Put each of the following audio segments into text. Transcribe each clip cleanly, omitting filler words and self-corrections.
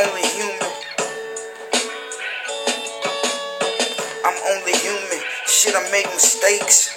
only human. I'm only human. Shit, I make mistakes.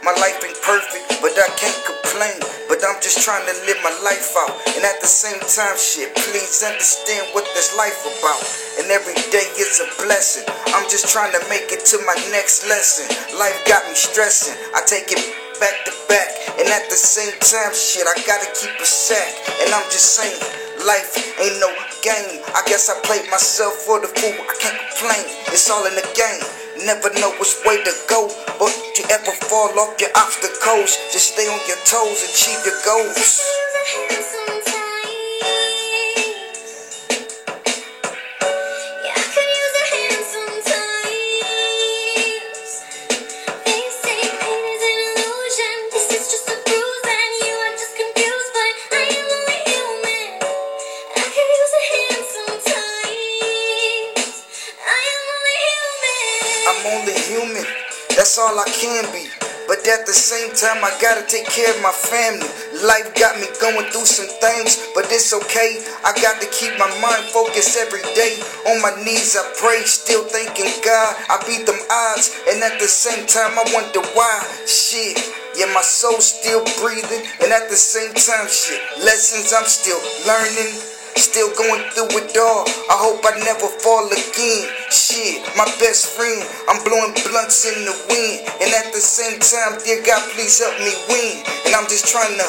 My life ain't perfect, but I can't complain. But I'm just trying to live my life out. And at the same time, shit, please understand what this life about. And every day is a blessing. I'm just trying to make it to my next lesson. Life got me stressing. I take it back to back. And at the same time, shit, I gotta keep a sack. And I'm just saying, life ain't no game. I guess I played myself for the fool. I can't complain. It's all in the game. Never know which way to go, but you ever fall off your obstacles. Just stay on your toes, achieve your goals. I'm only human, that's all I can be. But at the same time, I gotta take care of my family. Life got me going through some things, but it's okay. I got to keep my mind focused every day. On my knees I pray, still thanking God I beat them odds. And at the same time I wonder why. Shit, yeah, my soul's still breathing. And at the same time, shit, lessons I'm still learning. Still going through it all. I hope I never fall again. Shit, my best friend, I'm blowing blunts in the wind. And at the same time, dear God, please help me win. And I'm just trying to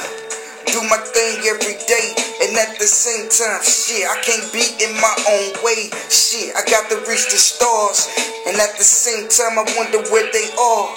do my thing every day. And at the same time, shit, I can't be in my own way. Shit, I got to reach the stars. And at the same time, I wonder where they are.